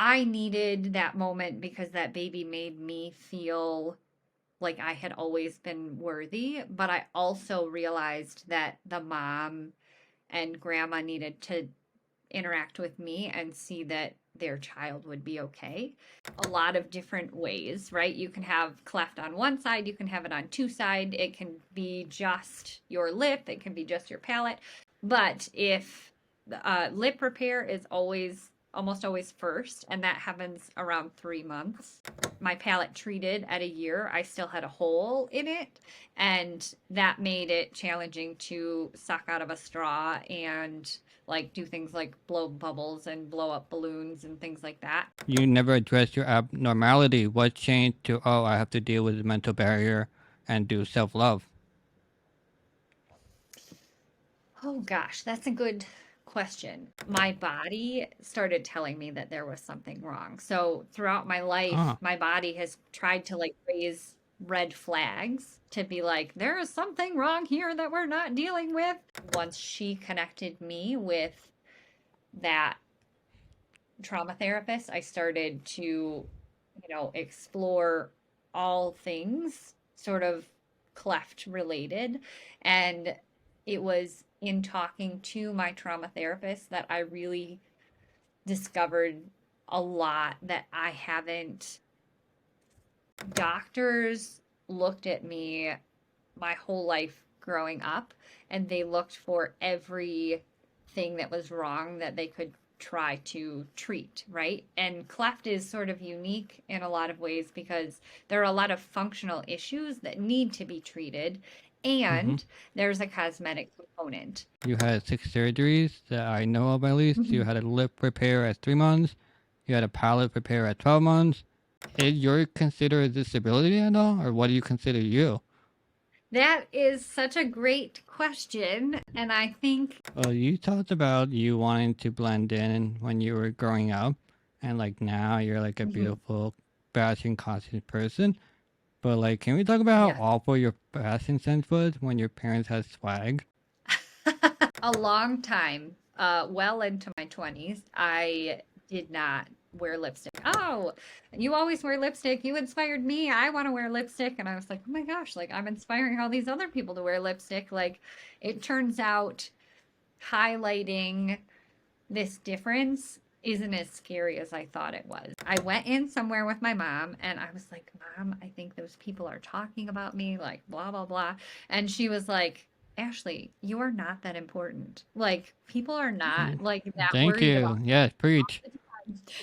I needed that moment because that baby made me feel like I had always been worthy, but I also realized that the mom and grandma needed to interact with me and see that their child would be okay. A lot of different ways, right? You can have cleft on one side, you can have it on two side. It can be just your lip, it can be just your palate. But if lip repair is almost always first, and that happens around 3 months. My palate treated at a year, I still had a hole in it, and that made it challenging to suck out of a straw and like do things like blow bubbles and blow up balloons and things like that. You never addressed your abnormality. What changed to, oh, I have to deal with the mental barrier and do self love? Oh gosh, that's a good question. My body started telling me that there was something wrong. So throughout my life, Huh. my body has tried to like raise red flags to be like, there is something wrong here that we're not dealing with. Once she connected me with that trauma therapist, I started to, explore all things sort of cleft related. And it was in talking to my trauma therapist that I really discovered a lot that I haven't. Doctors looked at me my whole life growing up, and they looked for everything that was wrong that they could try to treat, right? And cleft is sort of unique in a lot of ways because there are a lot of functional issues that need to be treated, Mm-hmm. and there's a cosmetic component. You had 6 surgeries that I know of at least. You Mhm. had a lip repair at 3 months. You had a palate repair at 12 months. Is your considered a disability at all? Or what do you consider you? That is such a great question, and I think Well, you talked about you wanting to blend in when you were growing up. And like now you're like a mhm, beautiful, fashion conscious person. But like, can we talk about yeah. how awful your fashion sense was when your parents had swag? A long time, well into my 20s, I did not wear lipstick. Oh, you always wear lipstick. You inspired me. I want to wear lipstick. And I was like, oh my gosh, like I'm inspiring all these other people to wear lipstick. Like it turns out highlighting this difference isn't as scary as I thought it was. I went in somewhere with my mom and I was like, Mom, I think those people are talking about me, like blah, blah, blah. And she was like, Ashely, you are not that important. Like, people are not Mm, like that thank worried about you. Yes, preach. you.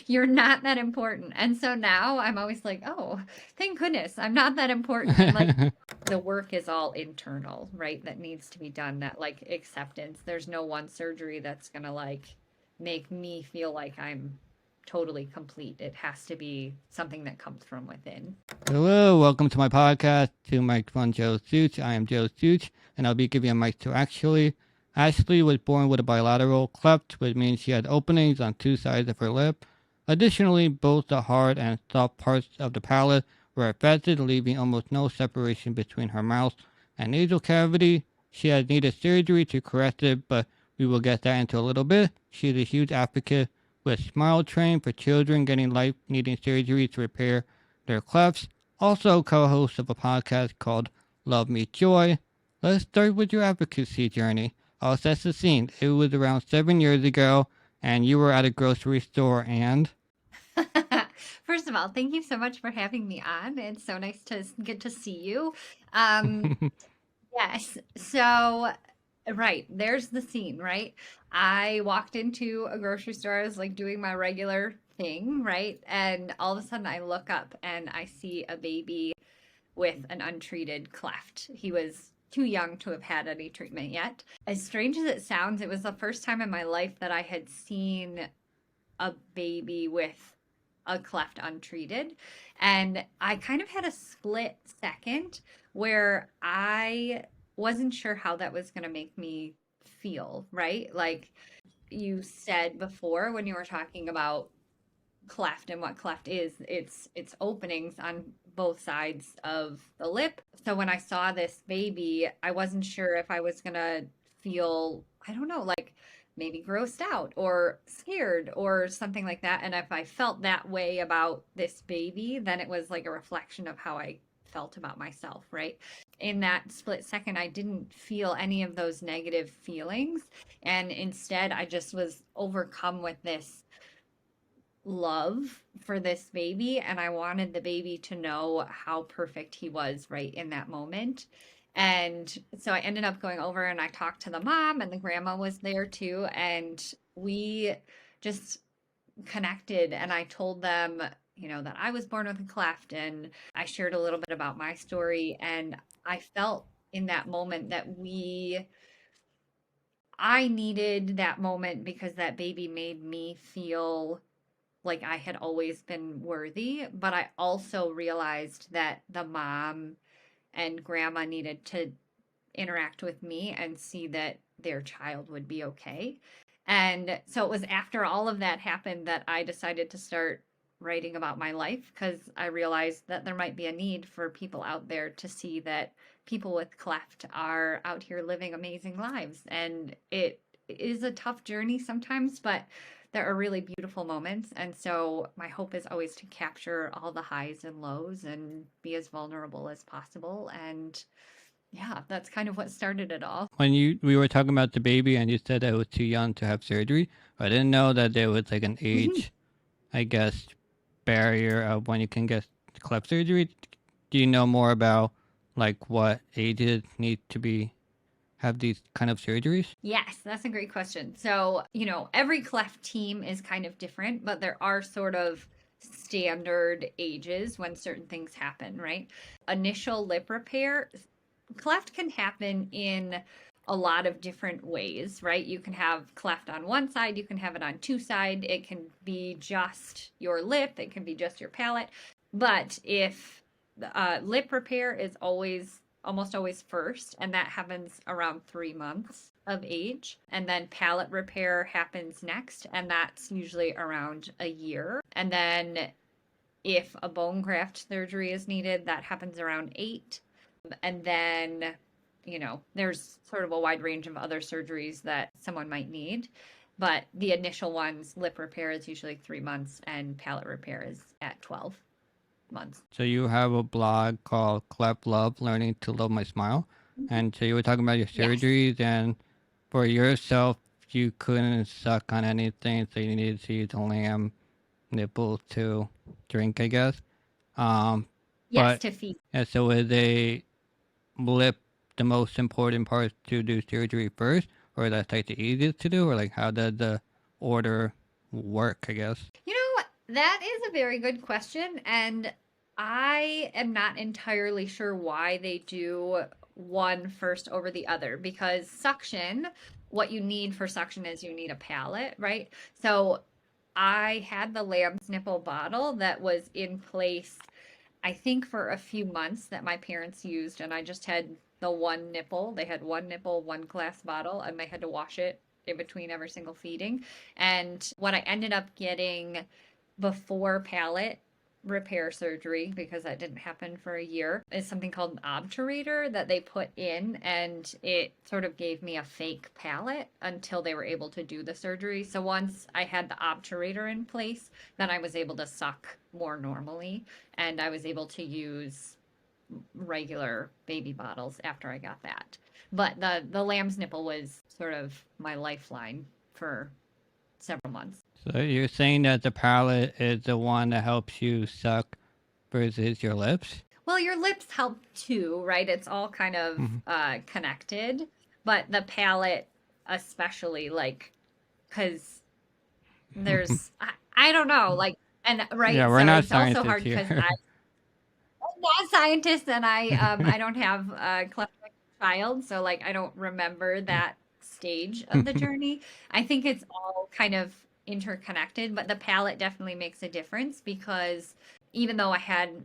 You're not that important. And so now I'm always like, oh, thank goodness I'm not that important. And like, the work is all internal, right? That needs to be done, that like acceptance. There's no one surgery that's gonna like make me feel like I'm totally complete. It has to be something that comes from within. Hello, welcome to my podcast, to Microphone Joe Suits. I am Joe Suits, and I'll be giving a mic to Ashely. Ashely was born with a bilateral cleft, which means she had openings on 2 sides of her lip. Additionally, both the hard and soft parts of the palate were affected, leaving almost no separation between her mouth and nasal cavity. She has needed surgery to correct it, but we will get that into a little bit. She is a huge advocate with Smile Train for children getting life-needing surgery to repair their clefts, also co-host of a podcast called Love Me Joy. Let's start with your advocacy journey. I'll set the scene. It was around 7 years ago, and you were at a grocery store and... First of all, thank you so much for having me on. It's so nice to get to see you. Um, yes. So, right, there's the scene, right? I walked into a grocery store, I was like doing my regular thing, right? And all of a sudden I look up and I see a baby with an untreated cleft. He was too young to have had any treatment yet. As strange as it sounds, it was the first time in my life that I had seen a baby with a cleft untreated. And I kind of had a split second where I wasn't sure how that was going to make me feel, right? Like you said before when you were talking about cleft and what cleft is, it's openings on both sides of the lip. So when I saw this baby, I wasn't sure if I was going to feel, I don't know, like maybe grossed out or scared or something like that. And if I felt that way about this baby, then it was like a reflection of how I felt about myself, right? In that split second, I didn't feel any of those negative feelings. And instead, I just was overcome with this love for this baby. And I wanted the baby to know how perfect he was right in that moment. And so I ended up going over and I talked to the mom, and the grandma was there too. And we just connected. And I told them, that I was born with a cleft. And I shared a little bit about my story. And I felt in that moment that I needed that moment because that baby made me feel like I had always been worthy, but I also realized that the mom and grandma needed to interact with me and see that their child would be okay. And so it was after all of that happened that I decided to start writing about my life, because I realized that there might be a need for people out there to see that people with cleft are out here living amazing lives. And it is a tough journey sometimes, but there are really beautiful moments. And so my hope is always to capture all the highs and lows and be as vulnerable as possible. And yeah, that's kind of what started it all. When we were talking about the baby and you said that it was too young to have surgery, I didn't know that there was like an Mhm. age, I guess, barrier of when you can get cleft surgery. Do you know more about like what ages need to be have these kind of surgeries? Yes, that's a great question. So, every cleft team is kind of different, but there are sort of standard ages when certain things happen, right? Initial lip repair, cleft can happen in a lot of different ways, right? You can have cleft on one side, you can have it on two side. It can be just your lip, it can be just your palate. But if lip repair is almost always first, and that happens around 3 months of age. And then palate repair happens next, and that's usually around a year. And then if a bone graft surgery is needed, that happens around 8. And then, there's sort of a wide range of other surgeries that someone might need. But the initial ones, lip repair is usually 3 months, and palate repair is at 12 months. So you have a blog called Cleft Love, Learning to Love My Smile. Mhm. And so you were talking about your Yes. surgeries, and for yourself, you couldn't suck on anything, so you needed to use a lamb nipple to drink, I guess. Um, Yes, but to feed. yeah, so is a lip the most important part to do surgery first, or that's like the easiest to do, or like how does the order work, I guess? That is a very good question. And I am not entirely sure why they do one first over the other, because suction, what you need for suction is you need a palate, right? So I had the lamb's nipple bottle that was in place, I think, for a few months that my parents used, and I just had the one nipple. They had one nipple, one glass bottle, and they had to wash it in between every single feeding. And what I ended up getting before palate repair surgery, because that didn't happen for a year, is something called an obturator that they put in, and it sort of gave me a fake palate until they were able to do the surgery. So once I had the obturator in place, then I was able to suck more normally, and I was able to use regular baby bottles after I got that. But the lamb's nipple was sort of my lifeline for several months. So you're saying that the palate is the one that helps you suck versus your lips? Well, your lips help too, right? It's all kind of Hmm. connected, but the palate, especially, like, because I don't know, like, and Yeah, right, we're so not it's also scientists hard because here. I'm not a scientist, and I don't have a cleft child, so like I don't remember that stage of the journey. I think it's all kind of interconnected, but the palate definitely makes a difference, because even though I had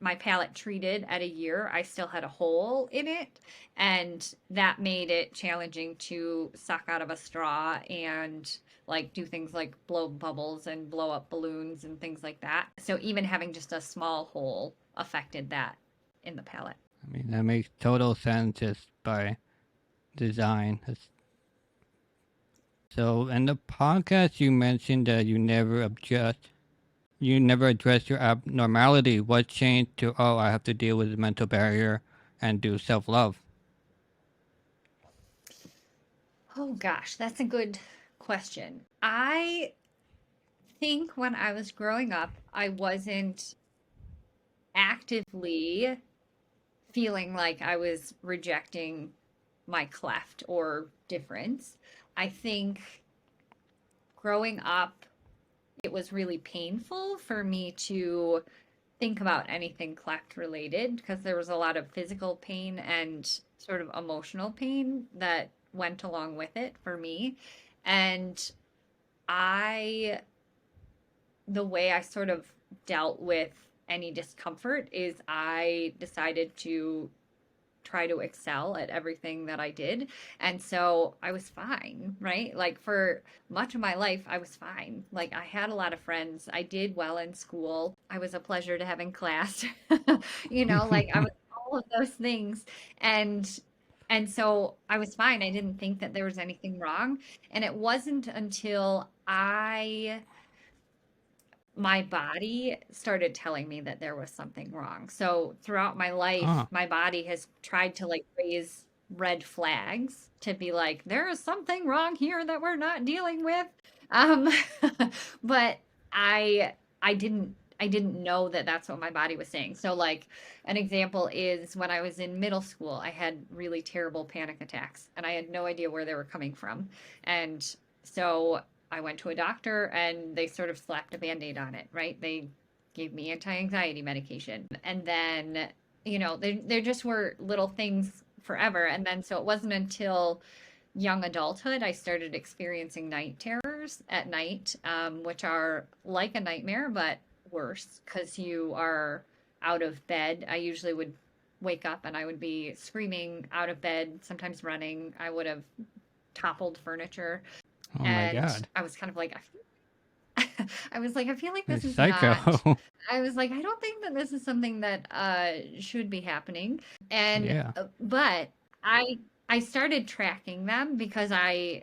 my palate treated at a year, I still had a hole in it, and that made it challenging to suck out of a straw and like do things like blow bubbles and blow up balloons and things like that. So even having just a small hole affected that in the palate. I mean, that makes total sense just by design. So in the podcast, you mentioned that you never addressed your abnormality. What changed to, oh, I have to deal with the mental barrier and do self love? Oh gosh, that's a good question. I think when I was growing up, I wasn't actively feeling like I was rejecting my cleft or difference. I think growing up, it was really painful for me to think about anything cleft related because there was a lot of physical pain and sort of emotional pain that went along with it for me. And I, the way I sort of dealt with any discomfort is I decided to try to excel at everything that I did. And so I was fine, right? Like for much of my life, I was fine. Like I had a lot of friends. I did well in school. I was a pleasure to have in class. Like I was all of those things. And and so I was fine. I didn't think that there was anything wrong. And it wasn't until my body started telling me that there was something wrong. So throughout my life, Huh. my body has tried to like raise red flags to be like, there is something wrong here that we're not dealing with. Um, but I didn't know that that's what my body was saying. So like an example is when I was in middle school, I had really terrible panic attacks and I had no idea where they were coming from. And so I went to a doctor and they sort of slapped a band-aid on it, right? They gave me anti-anxiety medication. And then, there just were little things forever. And then so it wasn't until young adulthood I started experiencing night terrors at night, which are like a nightmare, but worse because you are out of bed. I usually would wake up and I would be screaming out of bed, sometimes running. I would have toppled furniture Oh my and God. I was kind of like, I was like, I feel like this It's is psycho. not. I was like, I don't think that this is something that should be happening. And Yeah. but I started tracking them because I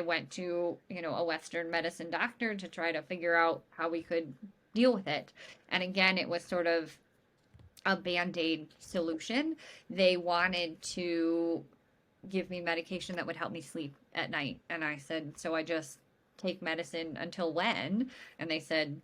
went to a Western medicine doctor to try to figure out how we could deal with it. And again, it was sort of a band-aid solution. They wanted to give me medication that would help me sleep at night. And I said, so I just take medicine until when? And they said,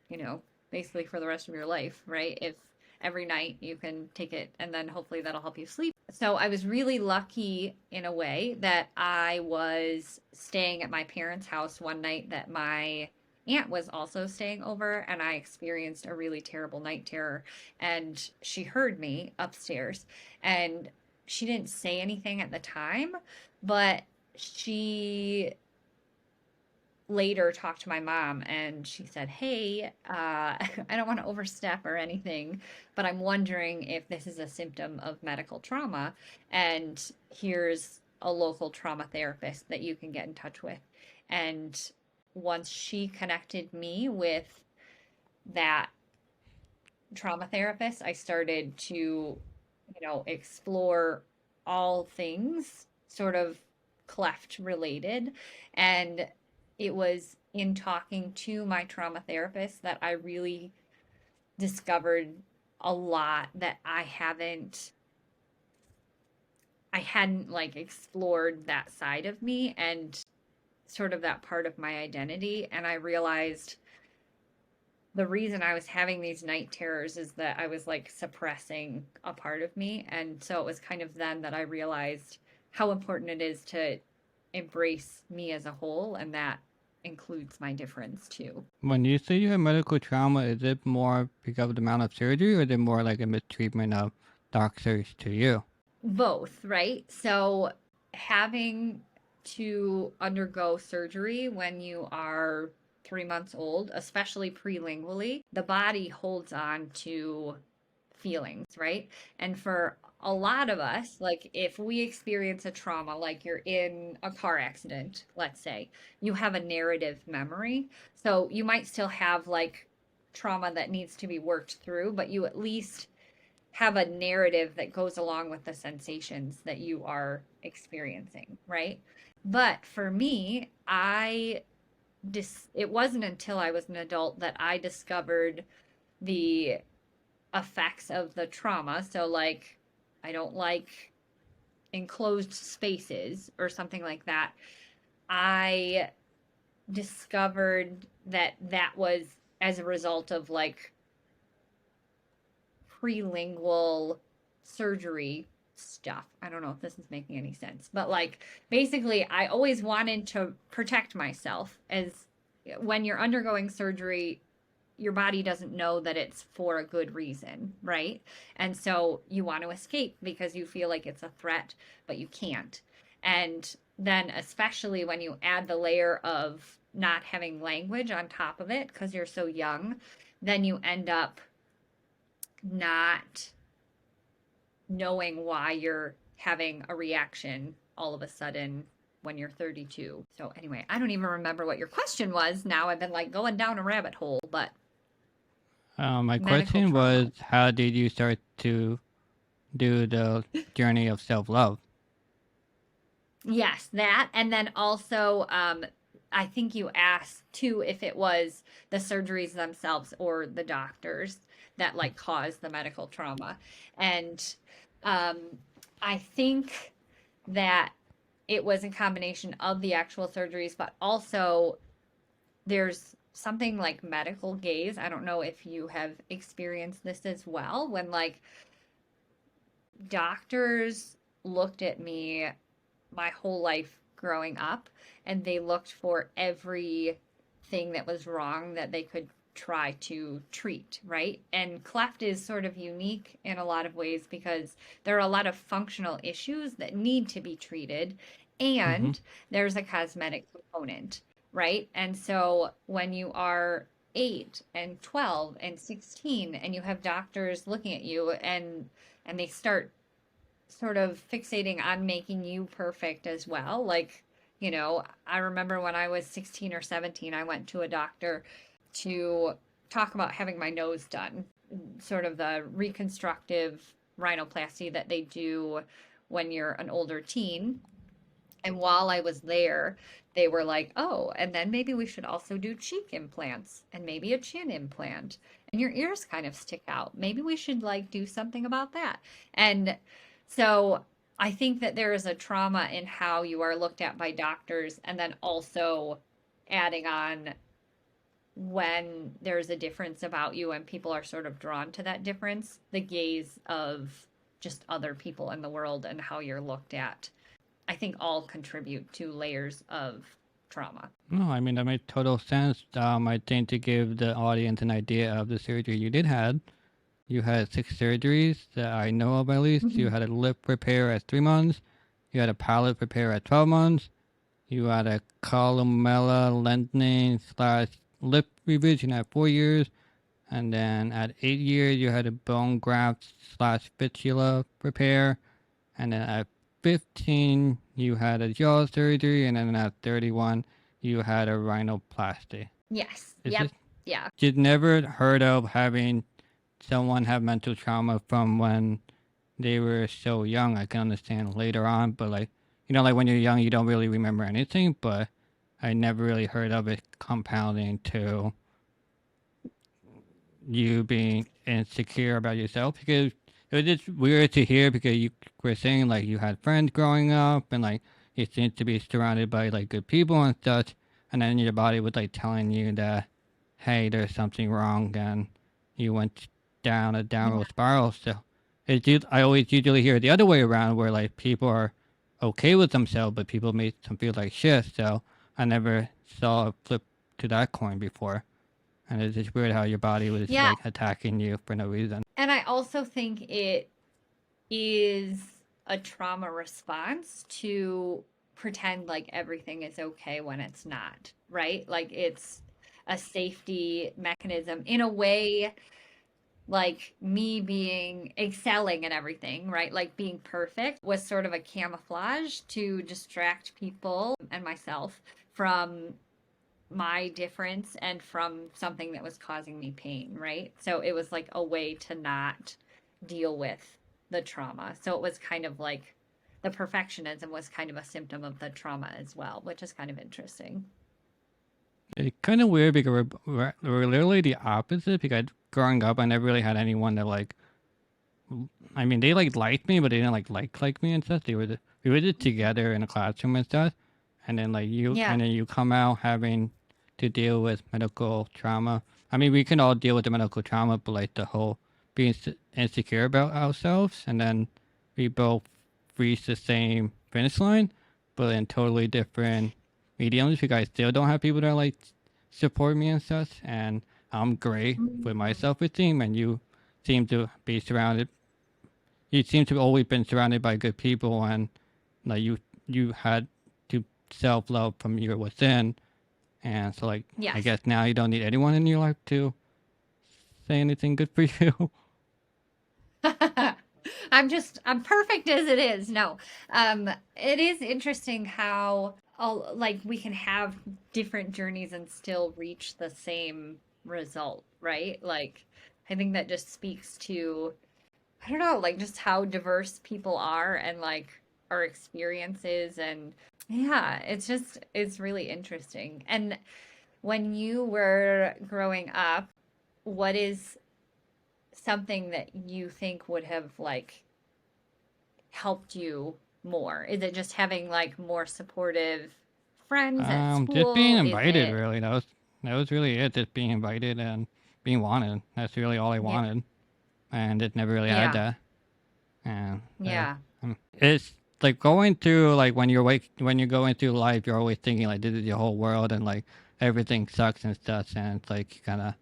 you know, basically for the rest of your life, right? If every night you can take it and then hopefully that'll help you sleep. So I was really lucky in a way that I was staying at my parents' house one night that my aunt was also staying over and I experienced a really terrible night terror and she heard me upstairs and she didn't say anything at the time, but she later talked to my mom and she said, hey, I don't want to overstep or anything, but I'm wondering if this is a symptom of medical trauma. And here's a local trauma therapist that you can get in touch with. And once she connected me with that trauma therapist, I started to, explore all things sort of cleft related. And it was in talking to my trauma therapist that I really discovered a lot that I hadn't like explored that side of me and sort of that part of my identity. And I realized the reason I was having these night terrors is that I was like suppressing a part of me. And so it was kind of then that I realized how important it is to embrace me as a whole. And that includes my difference too. When you say you have medical trauma, is it more because of the amount of surgery or is it more like a mistreatment of doctors to you? Both, right? So having to undergo surgery when you are 3 months old, especially prelingually, the body holds on to feelings, right? And for a lot of us, like if we experience a trauma, like you're in a car accident, let's say, you have a narrative memory. So you might still have like trauma that needs to be worked through, but you at least have a narrative that goes along with the sensations that you are experiencing, right? But for me, it wasn't until I was an adult that I discovered the effects of the trauma. So, like, I don't like enclosed spaces or something like that. I discovered that that was as a result of like prelingual surgery stuff. I don't know if this is making any sense, but like basically, I always wanted to protect myself as when you're undergoing surgery, your body doesn't know that it's for a good reason, right? And so you want to escape because you feel like it's a threat, but you can't. And then, especially when you add the layer of not having language on top of it because you're so young, then you end up not knowing why you're having a reaction all of a sudden when you're 32. So, anyway, I don't even remember what your question was. Now I've been like going down a rabbit hole, but My medical question was, trauma. how did you start to do the journey of self-love? Yes, that. And then also, I think you asked too if it was the surgeries themselves or the doctors that like caused the medical trauma. And um, I think that it was a combination of the actual surgeries, but also there's something like medical gaze. I don't know if you have experienced this as well, when like doctors looked at me my whole life growing up and they looked for everything that was wrong that they could try to treat, right? And cleft is sort of unique in a lot of ways because there are a lot of functional issues that need to be treated Mm-hmm. and there's a cosmetic component, right? And so when you are 8 and 12 and 16 and you have doctors looking at you and they start sort of fixating on making you perfect as well. Like, I remember when I was 16 or 17, I went to a doctor to talk about having my nose done, sort of the reconstructive rhinoplasty that they do when you're an older teen. And while I was there, they were like, oh, and then maybe we should also do cheek implants and maybe a chin implant. And your ears kind of stick out. Maybe we should like do something about that. And so I think that there is a trauma in how you are looked at by doctors, and then also adding on when there's a difference about you and people are sort of drawn to that difference, the gaze of just other people in the world and how you're looked at. I think all contribute to layers of trauma. No, I mean that made total sense. I think to give the audience an idea of the surgery you did had, you had 6 surgeries that I know of at least. You Mhm. had a lip repair at 3 months. You had a palate repair at 12 months. You had a columella lengthening slash lip revision at 4 years. And then at 8 years, you had a bone graft slash fistula repair. And then at 15, you had a jaw surgery. And then at 31, you had a rhinoplasty. Yes. Is this? Yep. Yeah. You'd never heard of having someone have mental trauma from when they were so young. I can understand later on, but like, like when you're young, you don't really remember anything, but I never really heard of it compounding to you being insecure about yourself, because it was just weird to hear, because you were saying like you had friends growing up and like you seemed to be surrounded by like good people and such, and then your body was like telling you that, hey, there's something wrong, and you went down a downward Yeah. spiral. So I always usually hear the other way around, where like people are okay with themselves but people make them feel like shit. So I never saw a flip to that coin before. And it's just weird how your body was Yeah. like attacking you for no reason. And I also think it is a trauma response to pretend like everything is okay when it's not, right? Like it's a safety mechanism in a way, like me being excelling and everything, right? Like being perfect was sort of a camouflage to distract people and myself from my difference and from something that was causing me pain, right? So it was like a way to not deal with the trauma. So it was kind of like the perfectionism was kind of a symptom of the trauma as well, which is kind of interesting. It's kind of weird because we're literally the opposite. Because growing up, I never really had anyone that like. I mean, they like liked me, but they didn't like me and stuff. We were just together in a classroom and stuff, and then Yeah. you come out having to deal with medical trauma. I mean, we can all deal with the medical trauma, but like the whole being insecure about ourselves, and then we both reach the same finish line, but in totally different mediums. Because I still don't have people that like support me and stuff, and I'm great with my Mm. self-esteem, and you seem to be surrounded you seem to have always been surrounded by good people, and like you had to self love from your within, and so like I Yes. guess now you don't need anyone in your life to say anything good for you. I'm perfect as it is. No. It is interesting how all like we can have different journeys and still reach the same result, right? Like I think that just speaks to I don't know, like just how diverse people are and like our experiences and yeah, it's really interesting. And when you were growing up, what is something that you think would have like helped you more? Is it just having like more supportive friends at Just being school? Is invited, it really. That was really it. Just being invited and being wanted. That's really all I yeah, wanted, and it never really had yeah, that. And yeah, it's like going through like when you're going through life, you're always thinking like this is your whole world, and like everything sucks and stuff, and it's like you kind of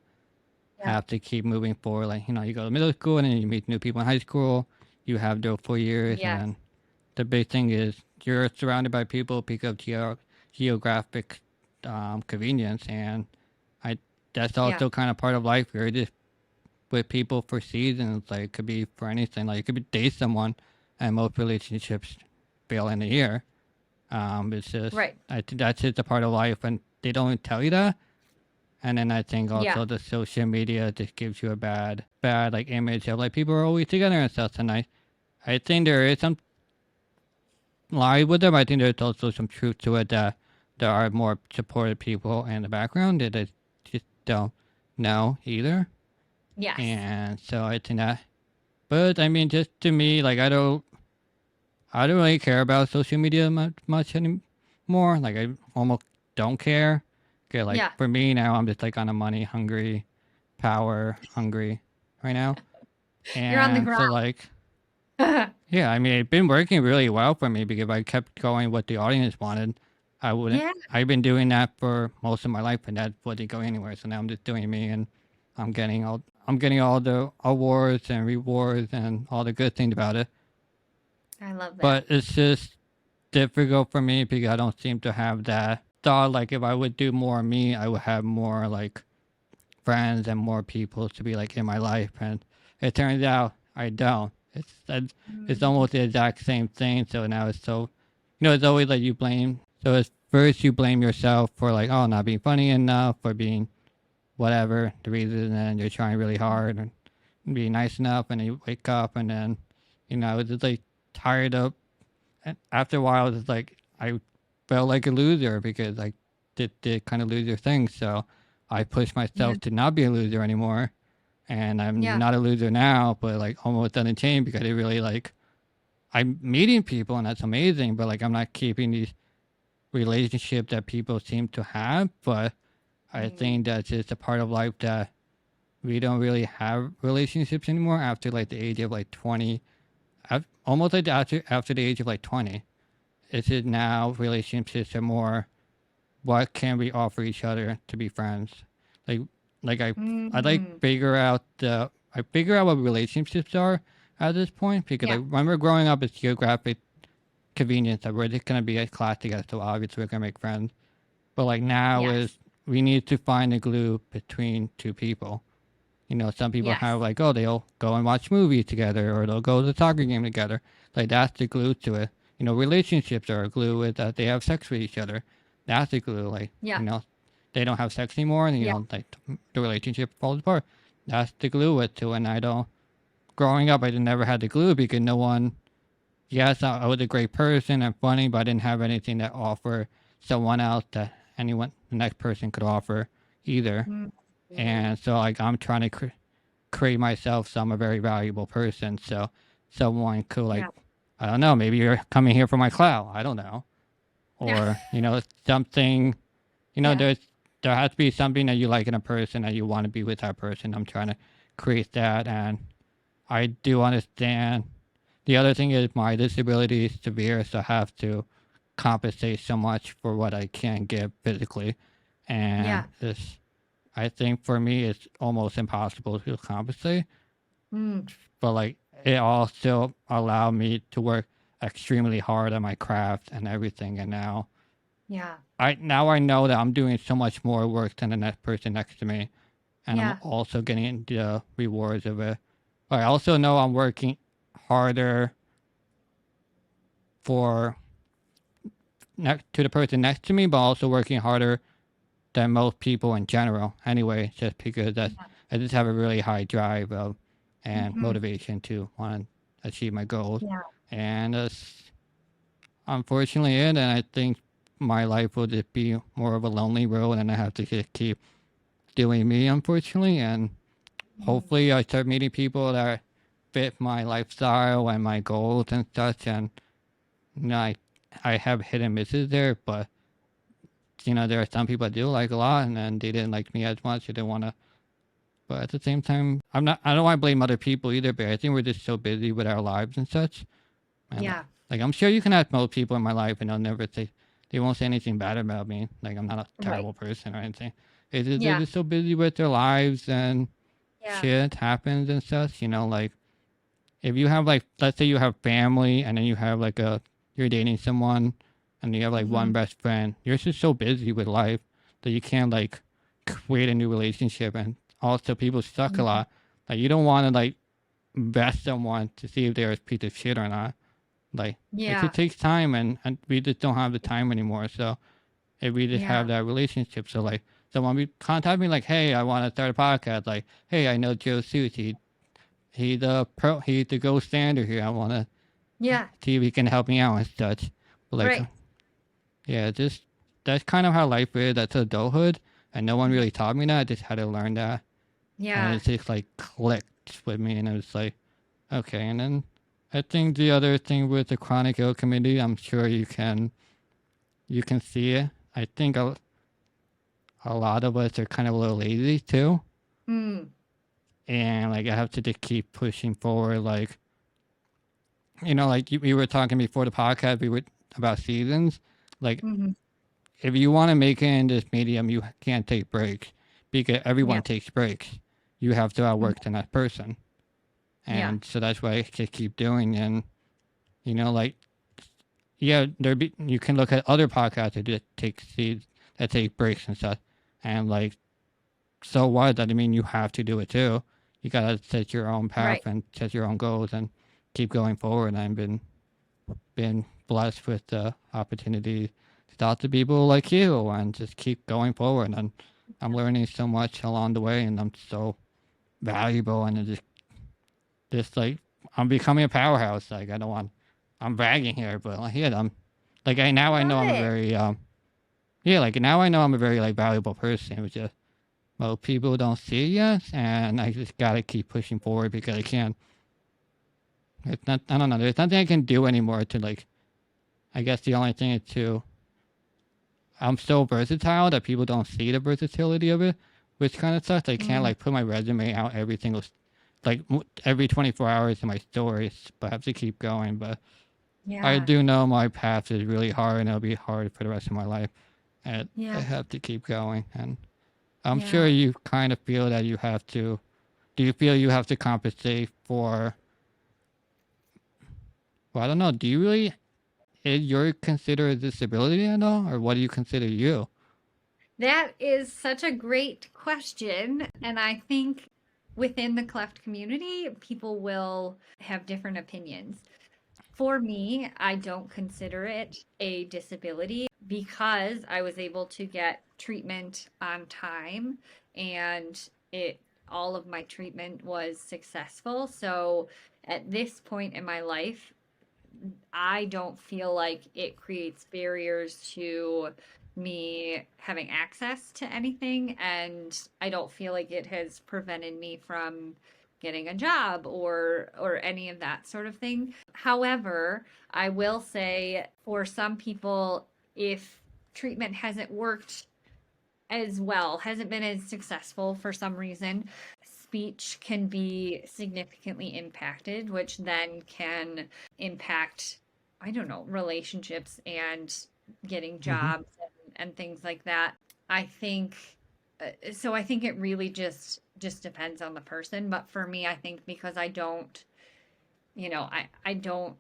yeah, have to keep moving forward. Like, you go to middle school and then you meet new people in high school. You have those 4 years, and yes, then the big thing is you're surrounded by people because of geographic convenience, and I that's yeah, also kind of part of life. You're just with people for seasons. Like, it could be for anything. Like, you could be date someone, and most relationships fail in a year. It's just right, I think that's just a part of life, and they don't tell you that. And then I think yeah, also the social media just gives you a bad like image of like people are always together and stuff. And I think there is some lie with them. I think there's also some truth to it that there are more supportive people in the background that I just don't know either. yes. And so I think that, but I mean, just to me, like I don't really care about social media much anymore. Like I almost don't care. Okay, like Yeah, for me now, I'm just like on a money hungry, power hungry right now, you're on the and ground. so like yeah, I mean it's been working really well for me because I kept going what the audience wanted. I wouldn't. Yeah, I've been doing that for most of my life, and that wasn't going anywhere. So now I'm just doing me, and I'm getting all the awards and rewards and all the good things about it. I love that. But it's just difficult for me because I don't seem to have that thought. Like if I would do more of me, I would have more like friends and more people to be like in my life. And it turns out I don't. It's Mm, almost the exact same thing. So now it's so, it's always like you blame. So it's first you blame yourself for like, oh, not being funny enough, for being whatever the reason, and you're trying really hard and being nice enough, and then you wake up and then, it's just like tired of. And after a while, it's like I felt like a loser because I did kind of loser things. So I pushed yeah, myself to not be a loser anymore, and I'm yeah, not a loser now. But like almost doesn't change because it really like I'm meeting people and that's amazing. But like I'm not keeping these relationships that people seem to have. But I mm, think that's just a part of life that we don't really have relationships anymore after like the age of like 20. Almost like after the age of like 20. Is it now relationships are more what can we offer each other to be friends? Like like I like mm, figure out what relationships are at this point because I yeah, remember growing up it's geographic convenience that we're just gonna be at class together, so obviously we're gonna make friends. But like now yes, is we need to find a glue between two people. Some people have yes, like, oh, they'll go and watch movies together or they'll go to the soccer game together. Like that's the glue to it. Relationships are a glue with that they have sex with each other. That's the glue. Like, yeah, they don't have sex anymore and, yeah, like the relationship falls apart. That's the glue it to. And growing up, I never had the glue because no one yes, I was a great person and funny, but I didn't have anything to offer someone else that anyone, the next person could offer either. Mm, mm, And so, like, I'm trying to create myself so I'm a very valuable person. So, someone could, like, yeah. I don't know, maybe you're coming here for my clout. I don't know. Yeah. Or, something, Yeah. there has to be something that you like in a person that you want to be with that person. I'm trying to create that. And I do understand. The other thing is my disability is severe, so I have to compensate so much for what I can give physically. And Yeah. I think for me, it's almost impossible to compensate. Mm, But like, it also allowed me to work extremely hard on my craft and everything. And yeah. now I know that I'm doing so much more work than the next person next to me, and I'm Yeah. also getting the rewards of it. But I also know I'm working harder for next to the person next to me, but also working harder than most people in general. Anyway, just because Yeah. I just have a really high drive of and Hmm. motivation to want to achieve my goals, Yeah. and that's unfortunately it. And I think my life will just be more of a lonely road, and I have to just keep doing me, unfortunately, and Mm, hopefully I start meeting people that fit my lifestyle and my goals and such. And you know, I have hit and misses there, but there are some people I do like a lot, and then they didn't like me as much. They didn't want to. But at the same time, I don't want to blame other people either. But I think we're just so busy with our lives and such. And yeah. like I'm sure you can ask most people in my life, and they'll never say they won't say anything bad about me. Like I'm not a Right. terrible person or anything. They're Yeah. just so busy with their lives and Yeah. shit happens and such. Like if you have like let's say you have family and then you have like you're dating someone and you have like Hmm. one best friend, you're just so busy with life that you can't like create a new relationship. And also people suck a Hmm. lot. Like you don't want to like vet someone to see if they're a piece of shit or not. Like it Yeah. just takes time, and we just don't have the time anymore. So if we just have Yeah. that relationship, so like someone we contact me like, hey, I want to start a podcast. Like, hey, I know Joe Suits. He's the gold standard here. I want to Yeah. see if he can help me out and such. But like, Right. yeah, just that's kind of how life is. That's adulthood, and no one Mhm. really taught me that. I just had to learn that, and Yeah. it just like clicked with me, and it was like, okay. And then I think the other thing with the chronic ill community, I'm sure you can see it. I think a lot of us are kind of a little lazy too, Mm. and like I have to just keep pushing forward. Like like we were talking before the podcast, we were about seasons. Like Hmm. if you want to make it in this medium, you can't take breaks because Yeah. everyone takes breaks. You have to Mhm. outwork the next person, Yeah. and so that's what I just keep doing. And like yeah, you can look at other podcasts that just that take breaks and stuff, and like so what? That mean you have to do it too. You gotta set your own path Right. and set your own goals and keep going forward. And I've been blessed with the opportunity to talk to people like you and just keep going forward. And I'm learning so much along the way, and I'm so valuable. And it just like I'm becoming a powerhouse. Like I don't want, I'm bragging here, but like yeah, now I Love know I'm a it. very yeah, like now I know I'm a very like valuable person. Which just most people don't see it yet, and I just gotta keep pushing forward because I can't. It's not. I don't know. There's nothing I can do anymore to like. I guess the only thing is to I'm so versatile that people don't see the versatility of it, which kind of sucks. I can't Mm. like put my resume out every single, like every 24 hours in my stories, but I have to keep going. But I Yeah. do know my path is really hard and it'll be hard for the rest of my life. And I Yeah. have to keep going. And I'm sure Yeah. you kind of feel that you have to, do you feel you have to compensate for, well, I don't know, do you really, is your consider a disability at all? Or what do you consider you? That is such a great question. And I think within the cleft community, people will have different opinions. For me, I don't consider it a disability because I was able to get treatment on time and it all of my treatment was successful. So at this point in my life, I don't feel like it creates barriers to me having access to anything, and I don't feel like it has prevented me from getting a job or any of that sort of thing. However, I will say for some people, if treatment hasn't worked as well, hasn't been as successful for some reason, speech can be significantly impacted, which then can impact, I don't know, relationships and getting Hmm. jobs and things like that. I think so I think it really just depends on the person, but for me I think because I don't, I don't,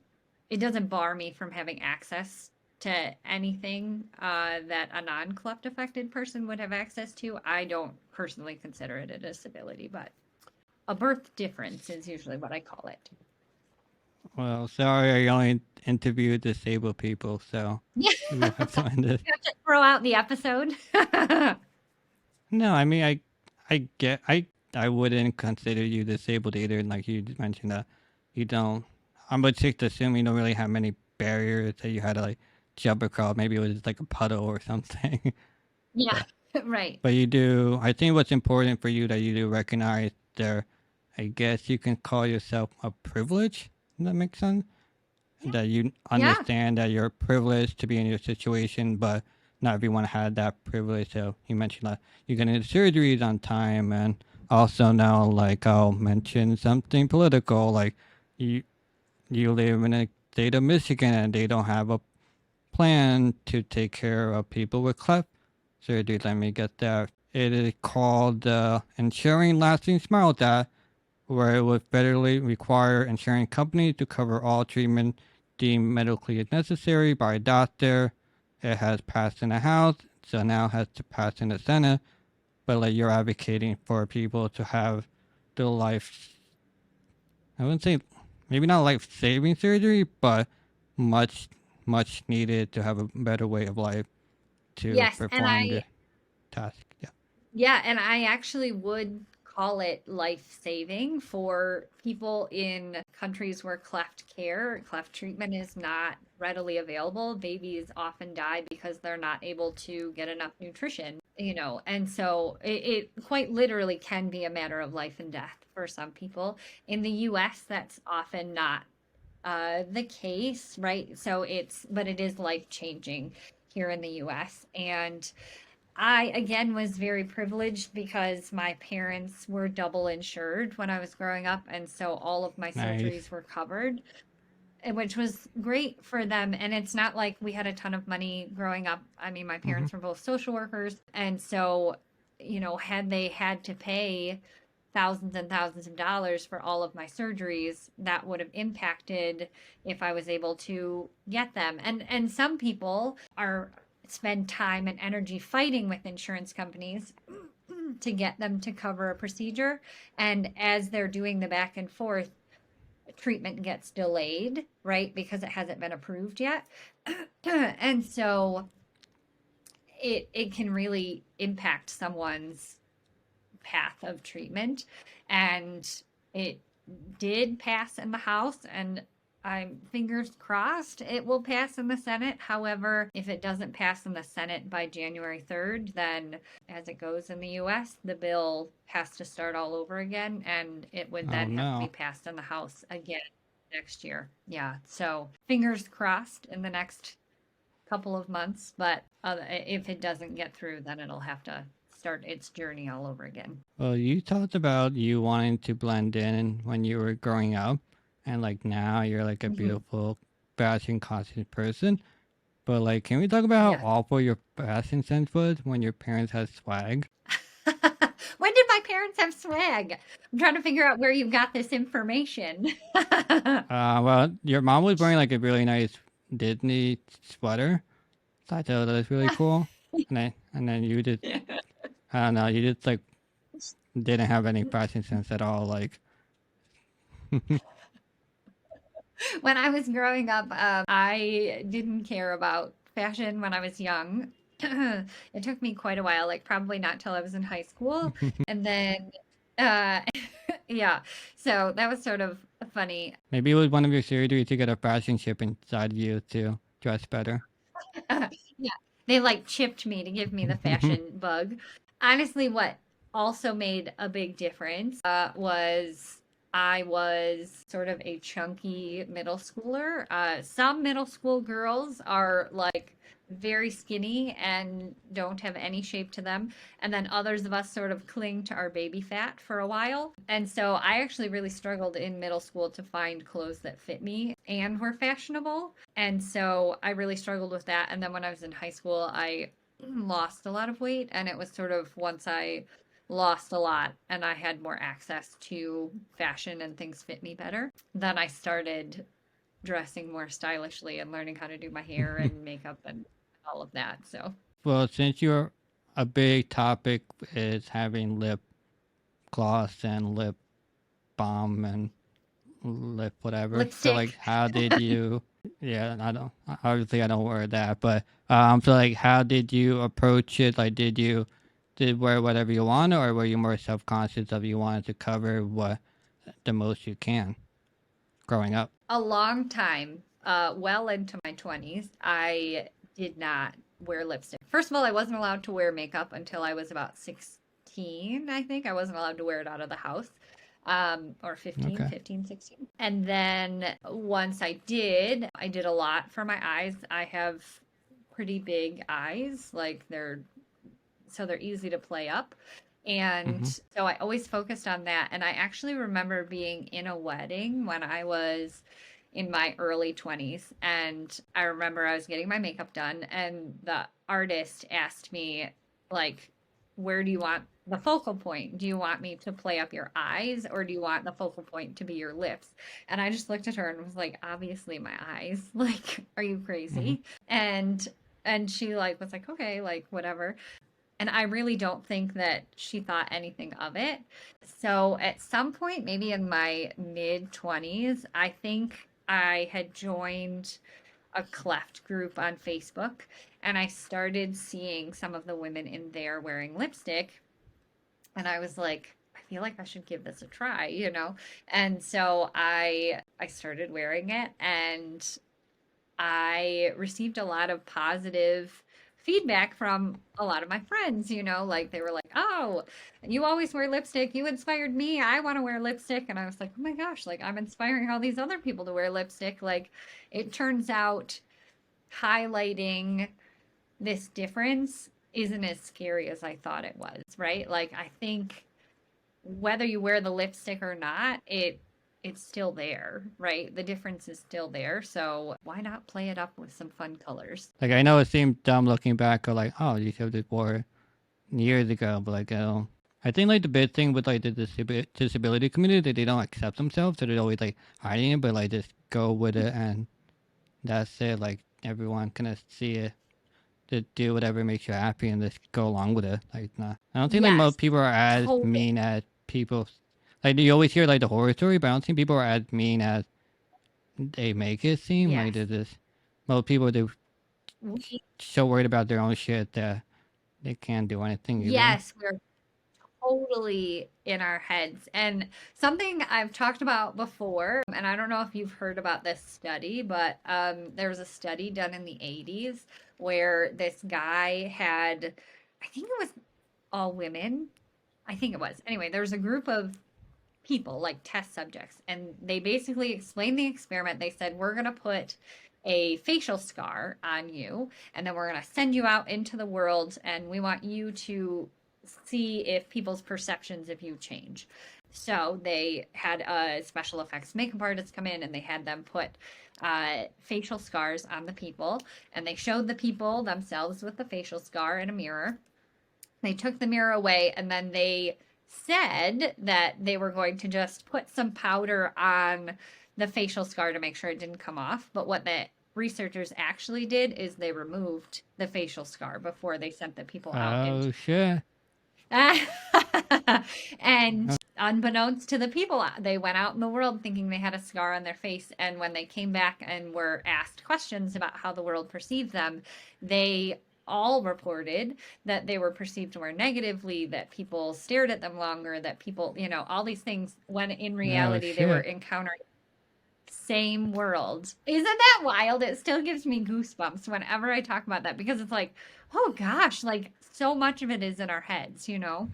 it doesn't bar me from having access to anything that a non-cleft affected person would have access to. I don't personally consider it a disability, but a birth difference is usually what I call it. Well, sorry, I only interviewed disabled people, so Yeah, you will have to end it. have to throw out the episode. No, I mean, I wouldn't consider you disabled either. Like you mentioned that you don't. I'm but safe to assume you don't really have many barriers that you had to like jump across. Maybe it was like a puddle or something. Yeah, but right. but you do. I think what's important for you that you do recognize there. I guess you can call yourself a privilege. Does that make sense? Yeah, That you yeah, understand that you're privileged to be in your situation, but not everyone had that privilege. So you mentioned that you're getting the surgeries on time, and also now, like I'll mention something political, like you you live in a state of Michigan and they don't have a plan to take care of people with cleft surgery. Let me get that. It is called Ensuring Lasting Smile That, where it would federally require insurance companies to cover all treatment deemed medically necessary by a doctor. It has passed in the House, so now has to pass in the Senate. But like you're advocating for people to have the life, I wouldn't say maybe not life saving surgery, but much much needed to have a better way of life to yes, and perform the task. Yeah. yeah, and I actually would call it life saving for people in countries where cleft treatment is not readily available. Babies often die because they're not able to get enough nutrition, and so it quite literally can be a matter of life and death for some people. In the US, that's often not the case, right? But it is life changing here in the US. And I, again, was very privileged because my parents were double insured when I was growing up. And so all of my surgeries Nice. were covered, which was great for them. And it's not like we had a ton of money growing up. I mean, my Hmm. parents were both social workers. And so, had they had to pay thousands and thousands of dollars for all of my surgeries, that would have impacted if I was able to get them. And some people are spend time and energy fighting with insurance companies to get them to cover a procedure. And as they're doing the back and forth, treatment gets delayed, right? Because it hasn't been approved yet. And so it can really impact someone's path of treatment. And it did pass in the House, and I'm fingers crossed it will pass in the Senate. However, if it doesn't pass in the Senate by January 3rd, then as it goes in the US, the bill has to start all over again, and it would Oh then have to be no. passed in the House again next year. Yeah, so fingers crossed in the next couple of months, but if it doesn't get through, then it'll have to start its journey all over again. Well, you talked about you wanting to blend in when you were growing up, and like now you're like a Mhm. beautiful fashion conscious person. But like, can we talk about how Yeah. awful your fashion sense was when your parents had swag? When did my parents have swag? I'm trying to figure out where you got this information. Well, your mom was wearing like a really nice Disney sweater. So I thought that was really cool. And then you just, I don't know, you just like didn't have any fashion sense at all. Like, When I was growing up, I didn't care about fashion when I was young. It took me quite a while, like probably not till I was in high school. And then, uh, yeah, so that was sort of funny. Maybe it was one of your surgeries to get a fashion chip inside you to dress better. Yeah, they like chipped me to give me the fashion bug. Honestly, what also made a big difference was I was sort of a chunky middle schooler. Some middle school girls are like very skinny and don't have any shape to them. And then others of us sort of cling to our baby fat for a while. And so I actually really struggled in middle school to find clothes that fit me and were fashionable. And so I really struggled with that. And then when I was in high school, I lost a lot of weight. And it was sort of once I lost a lot and I had more access to fashion and things fit me better, then I started dressing more stylishly and learning how to do my hair and makeup and all of that. So Well, since you're a big topic is having lip gloss and lip balm and lip whatever. So like, lipstick. how did you? Yeah, I don't. Obviously, I don't wear that, but so like, how did you approach it? Like, did wear whatever you want, or were you more self conscious of you wanted to cover what the most you can growing up? A long time, well into my 20s, I did not wear lipstick. First of all, I wasn't allowed to wear makeup until I was about 16, I think. I wasn't allowed to wear it out of the house. Or 15, Okay. 15, 16. And then once I did a lot for my eyes. I have pretty big eyes, like they're easy to play up. And Mm-hmm. so I always focused on that. And I actually remember being in a wedding when I was in my early 20s. And I remember I was getting my makeup done, and the artist asked me, like, where do you want the focal point? Do you want me to play up your eyes, or do you want the focal point to be your lips? And I just looked at her and was like, obviously my eyes. Like, are you Mm-hmm. crazy? And she like was like, okay, like whatever. And I really don't think that she thought anything of it. So at some point, maybe in my mid 20s, I think I had joined a cleft group on Facebook, and I started seeing some of the women in there wearing lipstick. And I was like, I feel like I should give this a try, you know? And so I started wearing it, and I received a lot of positive feedback from a lot of my friends, you know, like they were like, "Oh, you always wear lipstick. You inspired me. I want to wear lipstick." And I was like, "Oh my gosh, like I'm inspiring all these other people to wear lipstick." Like it turns out highlighting this difference isn't as scary as I thought it was, right? Like I think whether you wear the lipstick or not, it's still there, right? The difference is still there. So why not play it up with some fun colors? Like, I know it seemed dumb looking back, or like, oh, you should have wore it years ago, but like, I think like the big thing with like the disability community that they don't accept themselves, so they're always like hiding it, but like just go with it and that's it. Like everyone can see it, to do whatever makes you happy and just go along with it. Like, nah. I don't think like Yes, most people are as totally. mean as people. Like you always hear like the horror story, but I don't think people are as mean as they make it seem. Like Yes. they're just most people they're We, so worried about their own shit that they can't do anything either. yes, we're totally in our heads. And something I've talked about before, and I don't know if you've heard about this study, but there was a study done in the 80s where this guy had, I think it was all women. I think it was. Anyway, there was a group of people, like test subjects, and they basically explained the experiment. They said, we're going to put a facial scar on you, and then we're going to send you out into the world, and we want you to see if people's perceptions of you change. So they had a special effects makeup artist come in, and they had them put facial scars on the people, and they showed the people themselves with the facial scar in a mirror. They took the mirror away, and then they said that they were going to just put some powder on the facial scar to make sure it didn't come off. But what the researchers actually did is they removed the facial scar before they sent the people out into Oh shit. and unbeknownst to the people, they went out in the world thinking they had a scar on their face. And when they came back and were asked questions about how the world perceived them, they all reported that they were perceived more negatively, that people stared at them longer, that people, you know, all these things, when in Oh reality they were shit. encountering same world. Isn't that wild? It still gives me goosebumps whenever I talk about that because it's like, oh gosh, like so much of it is in our heads, you know?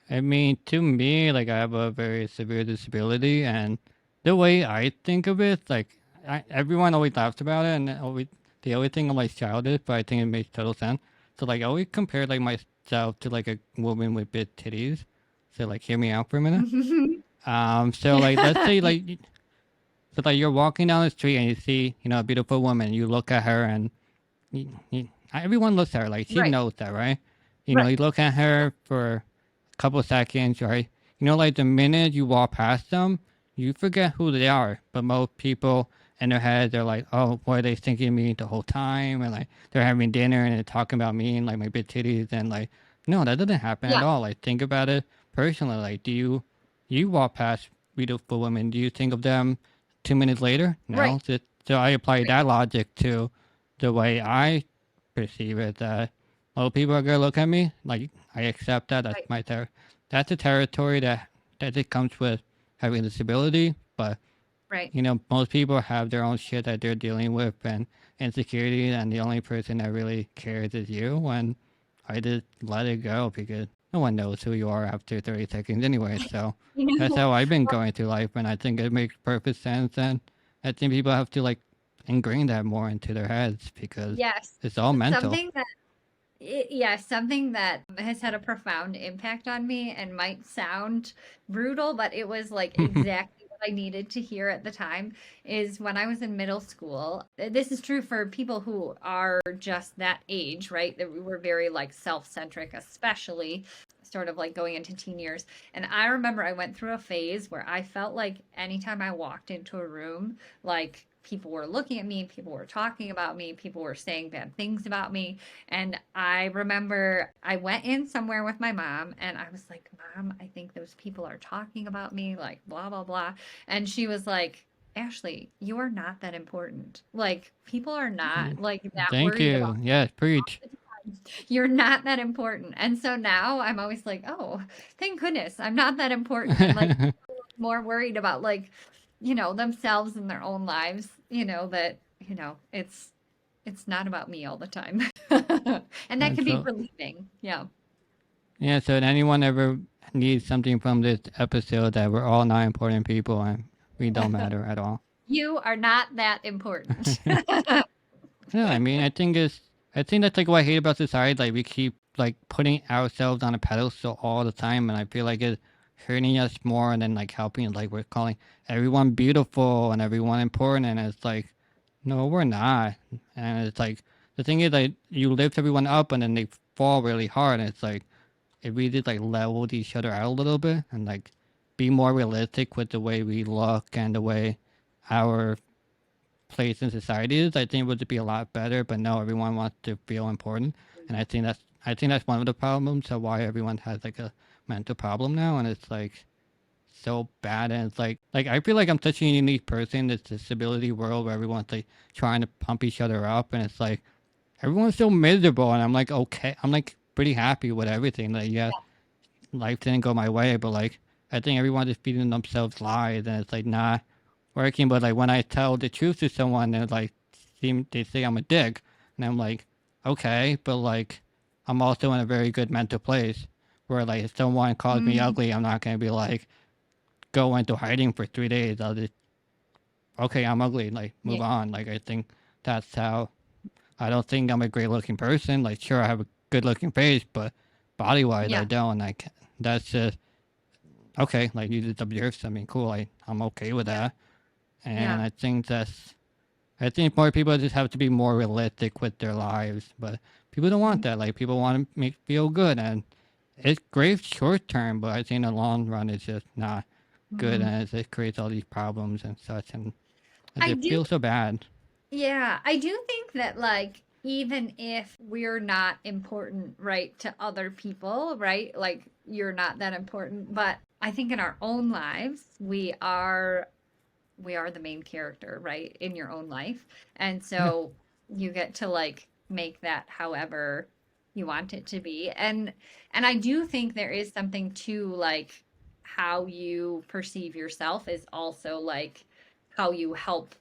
I mean, to me, like I have a very severe disability, and the way I think of it, like everyone always laughs about it, and they always think I'm like childish, but I think it makes total sense. So like I always compare like myself to like a woman with big titties. So like hear me out for a minute. So like let's say Yeah, so like you're walking down the street and you see a beautiful woman, you look at her and everyone looks at her like she right, knows that, right? right. You look at her for couple seconds, right? Like the minute you walk past them, you forget who they are. But most people in their head, they're like, oh, what are they thinking of me the whole time? And like they're having dinner and they're talking about me and like my big titties. And like, no, that doesn't happen at Yeah, all. Like, think about it personally. Like, you walk past beautiful women, do you think of them 2 minutes later? right, No. So I apply right, that logic to the way I perceive it. That people are gonna look at me like I accept that. That's right, my that's a territory that it comes with having a disability. But right. most people have their own shit that they're dealing with and insecurity, and the only person that really cares is you. And I just let it go because no one knows who you are after 30 seconds anyway. So You that's know, how I've been going through life, and I think it makes perfect sense. And I think people have to like ingrain that more into their heads because yes. it's all mental. Something that yeah, something that has had a profound impact on me and might sound brutal, but it was like exactly what I needed to hear at the time is when I was in middle school. This is true for people who are just that age, right? That we were very like self-centric, especially sort of like going into teen years. And I remember I went through a phase where I felt like anytime I walked into a room, like people were looking at me, people were talking about me, people were saying bad things about me. And I remember I went in somewhere with my mom and I was like, Mom, I think those people are talking about me, like blah, blah, blah. And she was like, Ashely, you are not that important. Like, people are not like that Thank worried you. about Yes, preach. you. You're not that important. And so now I'm always like, oh, thank goodness I'm not that important. And like more worried about like, themselves and their own lives, that, it's not about me all the time. And that And can be so, relieving. Yeah. yeah, so if anyone ever needs something from this episode that we're all not important people and we don't matter at all. You are not that important. Yeah, I mean, I think that's like what I hate about society. Like we keep like putting ourselves on a pedestal all the time, and I feel like it's hurting us more than like helping. Like we're calling everyone beautiful and everyone important, and it's like, no, we're not. And it's like the thing is like you lift everyone up, and then they fall really hard, and it's like if we just like leveled each other out a little bit and like be more realistic with the way we look and the way our place in society is, I think it would be a lot better. But no, everyone wants to feel important, and I think that's one of the problems of why everyone has like a mental problem now, and it's like so bad. And it's like I feel like I'm such a unique person in this disability world where everyone's like trying to pump each other up, and it's like everyone's so miserable, and I'm like okay, I'm like pretty happy with everything. Like yeah, life didn't go my way, but like I think everyone is feeding themselves lies, and it's like not working. But like when I tell the truth to someone, they're like, they say I'm a dick, and I'm like, okay, but like I'm also in a very good mental place where like if someone calls me Mm, ugly, I'm not gonna be like go into hiding for 3 days. I'll just okay, I'm ugly, like yeah. move on. Like I think that's how. I don't think I'm a great looking person. Like sure, I have a good looking face, but body wise, I Yeah. don't. Like that's just okay, like you just observe something cool. I'm okay with Yeah. that. And Yeah. I think more people just have to be more realistic with their lives. But people don't want Mhm. that. Like people want to make feel good. And it's great short term, but I think in the long run, it's just not good. Mhm. And it creates all these problems and such. And I it do feels so bad. Yeah, I do think that like even if we're not important, right, to other people, right? Like you're not that important, but I think in our own lives, we are the main character, right, in your own life. And Yeah. so you get to like make that however you want it to be. And I do think there is something to like how you perceive yourself is also like how you help.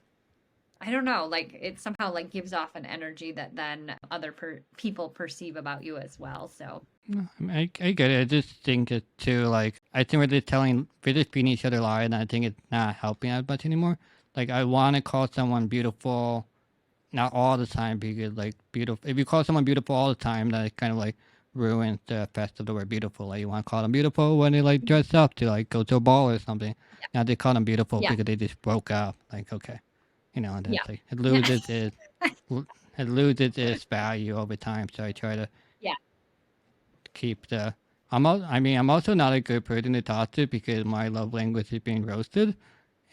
I don't know, like it somehow like gives off an energy that then other people perceive about you as well. So No, I, mean, I get it. I just think it too. Like I think we're just feeding each other lies, and I think it's not helping as much anymore. Like I want to call someone beautiful, not all the time, because like beautiful. If you call someone beautiful all the time, that kind of like ruins the effect of the word beautiful. Like you want to call them beautiful when they like dress up to like go to a ball or something. Now they call them beautiful yeah, because they just broke up. Like okay, and yeah, that's like yeah, it loses its value over time. So I try to yeah. keep the. I mean, I'm also not a good person to talk to because my love language is being roasted,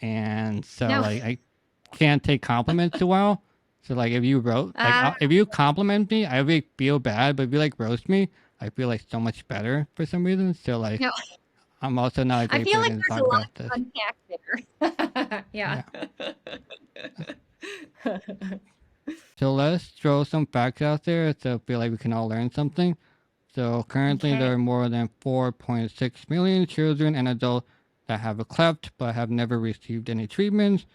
and so No, like I can't take compliments too well. So like uh, if you compliment me, I really feel bad, but if you like roast me, I feel like so much better for some reason. So like no. I'm also not a I great feel like person to there's talk a lot about this. to unpack there. Yeah. Yeah. So let's throw some facts out there so I feel like we can all learn something. So currently there Okay. are more than 4.6 million children and adults that have a cleft but have never received any treatments.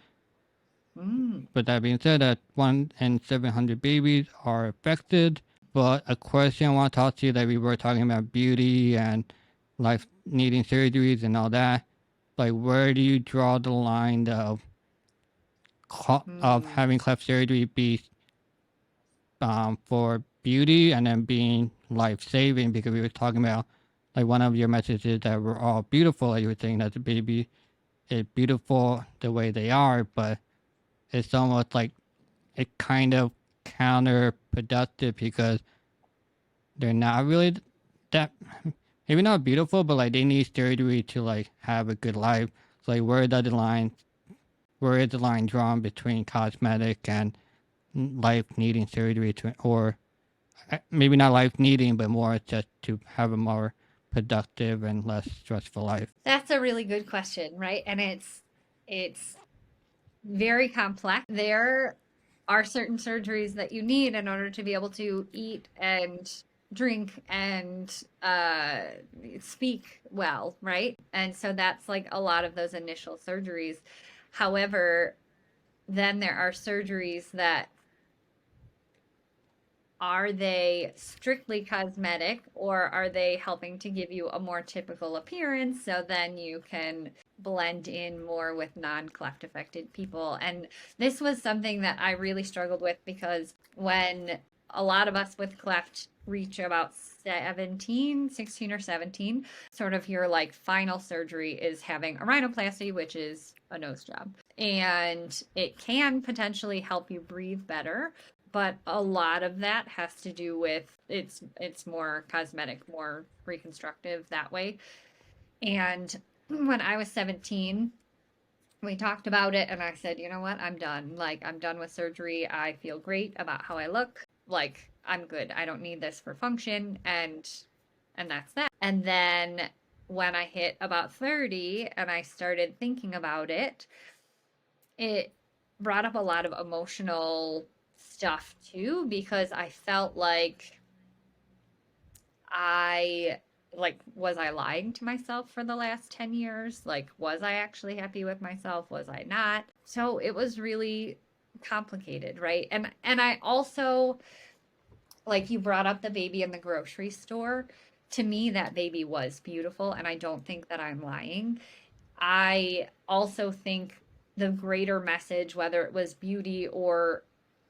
Mm. But that being said, that 1 in 700 babies are affected. But a question I want to talk to you that we were talking about beauty and life needing surgeries and all that. Like, where do you draw the line of Mm. having cleft surgery be for beauty and then being life saving? Because we were talking about like one of your messages that we're all beautiful. Like you were saying that the baby is beautiful the way they are, but it's almost like it kind of counterproductive because they're not really that maybe not beautiful, but like they need surgery to like have a good life. So like where is the line drawn between cosmetic and life needing surgery to or maybe not life needing, but more just to have a more productive and less stressful life. That's a really good question, right? And it's very complex. There are certain surgeries that you need in order to be able to eat and drink and speak well, right? And so that's like a lot of those initial surgeries. However, then there are surgeries that are they strictly cosmetic or are they helping to give you a more typical appearance so then you can blend in more with non-cleft affected people? And this was something that I really struggled with because when a lot of us with cleft reach about 17, 16 or 17, sort of your like final surgery is having a rhinoplasty, which is a nose job. And it can potentially help you breathe better, but a lot of that has to do with it's more cosmetic, more reconstructive that way. And when I was 17, we talked about it and I said, "You know what? I'm done. Like I'm done with surgery. I feel great about how I look. Like I'm good. I don't need this for function." And that's that. And then when I hit about 30 and I started thinking about it brought up a lot of emotional stuff too because I felt like I was I lying to myself for the last 10 years? Like was I actually happy with myself? Was I not? So it was really complicated, right? And I also like you brought up the baby in the grocery store. To me that baby was beautiful and I don't think that I'm lying. I also think the greater message, whether it was beauty or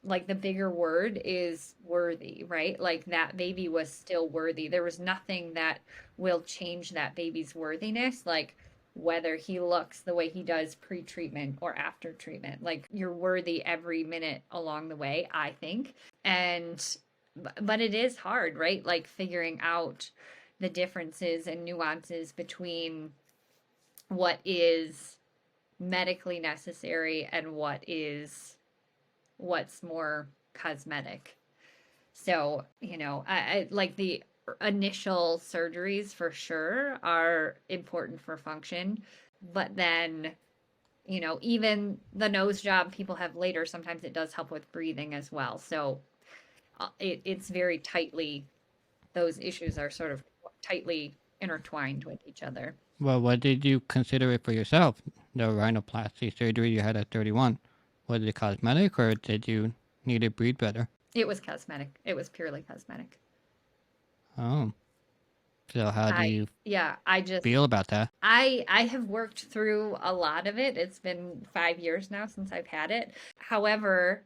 like the bigger word, is worthy, right? Like that baby was still worthy. There was nothing that will change that baby's worthiness, like whether he looks the way he does pre treatment or after treatment. Like you're worthy every minute along the way, I think. And, but it is hard, right? Like figuring out the differences and nuances between what is medically necessary and what's more cosmetic. So, I like the initial surgeries for sure are important for function, but then, even the nose job people have later, sometimes it does help with breathing as well. So, it's very tightly, those issues are sort of tightly intertwined with each other. Well, what did you consider it for yourself? the rhinoplasty surgery you had at 31? Was it cosmetic or did you need to breathe better? It was cosmetic. It was purely cosmetic. Oh, so how do I you yeah, I just feel about that? I have worked through a lot of it. It's been 5 years now since I've had it. However,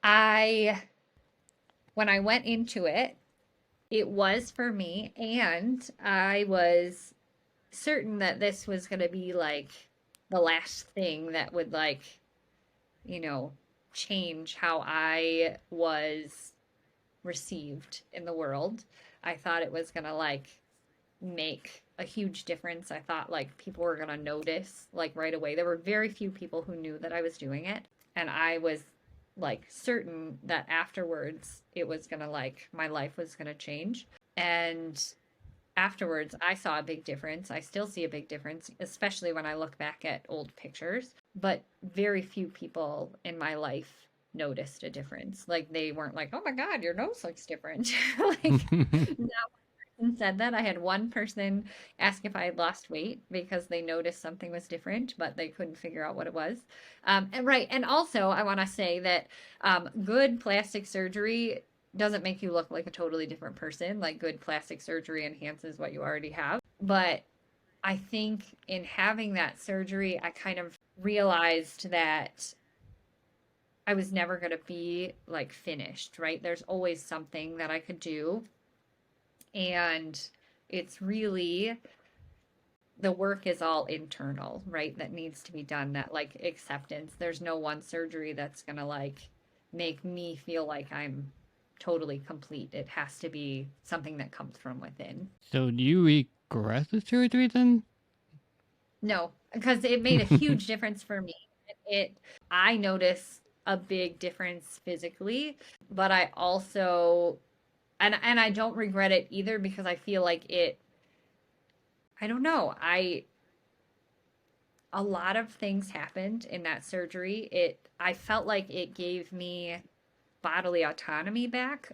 I when I went into it, it was for me, and I was certain that this was going to be like the last thing that would like, you know, change how I was received in the world. I thought it was going to like make a huge difference. I thought like people were going to notice like right away. There were very few people who knew that I was doing it, and I was like certain that afterwards it was going to like my life was going to change. And afterwards, I saw a big difference. I still see a big difference, especially when I look back at old pictures. But very few people in my life noticed a difference. Like they weren't like, "Oh my God, your nose looks different." Like not one person said that. I had one person ask if I had lost weight because they noticed something was different, but they couldn't figure out what it was. And right, and also I want to say that good plastic surgery doesn't make you look like a totally different person. Like good plastic surgery enhances what you already have. But I think in having that surgery, I kind of realized that I was never going to be like finished, right? There's always something that I could do. And it's really the work is all internal, right? That needs to be done, that like acceptance. There's no one surgery that's going to like make me feel like I'm totally complete. It has to be something that comes from within. So do you regret the surgery then? No, because it made a huge difference for me. It I notice a big difference physically, but I also and I don't regret it either because I feel like it I don't know. I a lot of things happened in that surgery. I felt like it gave me bodily autonomy back.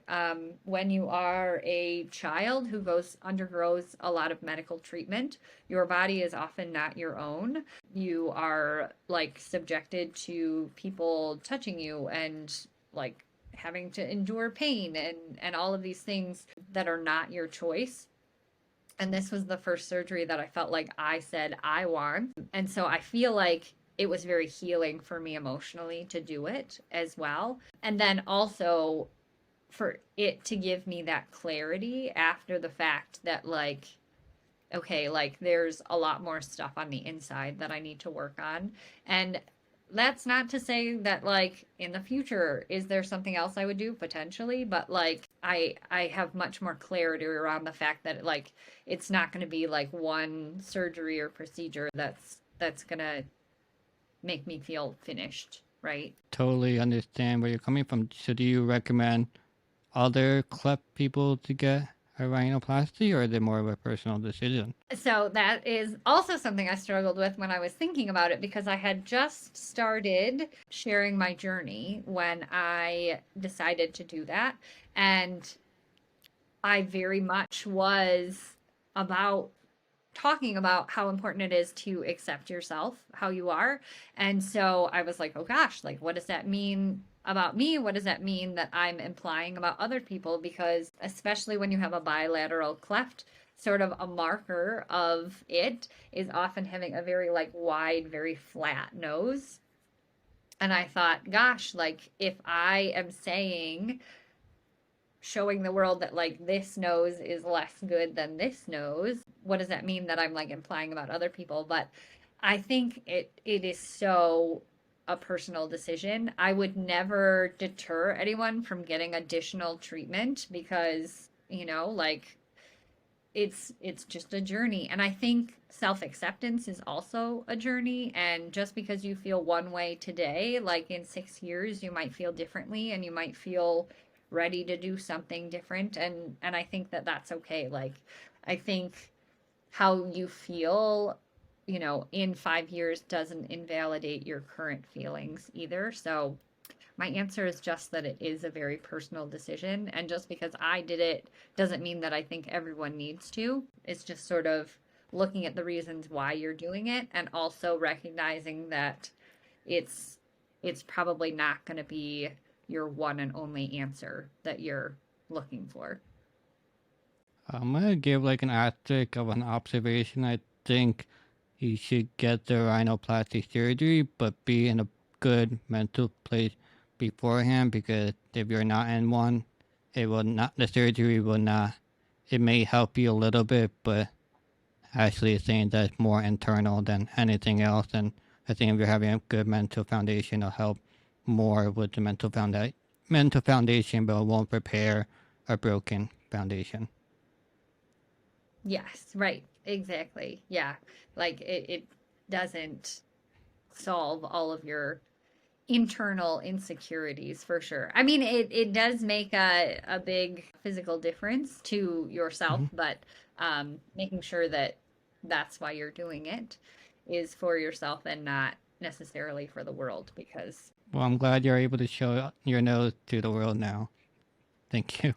When you are a child who undergoes a lot of medical treatment, your body is often not your own. You are like subjected to people touching you and like having to endure pain and all of these things that are not your choice. And this was the first surgery that I felt like I said I want. And so I feel like it was very healing for me emotionally to do it as well. And then also for it to give me that clarity after the fact that, like, okay, like there's a lot more stuff on the inside that I need to work on. And that's not to say that like in the future is there something else I would do potentially, but like I have much more clarity around the fact that like it's not going to be like one surgery or procedure that's going to make me feel finished, right? Totally understand where you're coming from. So do you recommend other cleft people to get a rhinoplasty or is it more of a personal decision? So that is also something I struggled with when I was thinking about it because I had just started sharing my journey when I decided to do that. And I very much was about talking about how important it is to accept yourself, how you are. And so I was like, oh gosh, like, what does that mean about me? What does that mean that I'm implying about other people? Because especially when you have a bilateral cleft, sort of a marker of it is often having a very like wide, very flat nose. And I thought, gosh, like if I am saying showing the world that like this nose is less good than this nose, what does that mean that I'm like implying about other people? But I think it is so a personal decision. I would never deter anyone from getting additional treatment because, like it's just a journey. And I think self-acceptance is also a journey, and just because you feel one way today, like in 6 years you might feel differently and you might feel ready to do something different, and I think that that's okay. Like I think how you feel, in 5 years doesn't invalidate your current feelings either. So my answer is just that it is a very personal decision. And just because I did it doesn't mean that I think everyone needs to. It's just sort of looking at the reasons why you're doing it and also recognizing that it's it's probably not going to be your one and only answer that you're looking for. I'm gonna give like an asterisk of an observation. I think you should get the rhinoplasty surgery, but be in a good mental place beforehand, because if you're not in one, it will not. The surgery will not. It may help you a little bit, but actually, it's saying that's more internal than anything else. And I think if you're having a good mental foundation, it'll help more with the mental foundation, but it won't repair a broken foundation. Yes, right. Exactly. Yeah. Like it doesn't solve all of your internal insecurities for sure. I mean, it does make a big physical difference to yourself, Mm-hmm. but making sure that that's why you're doing it is for yourself and not necessarily for the world because Well, I'm glad you're able to show your nose to the world now. Thank you.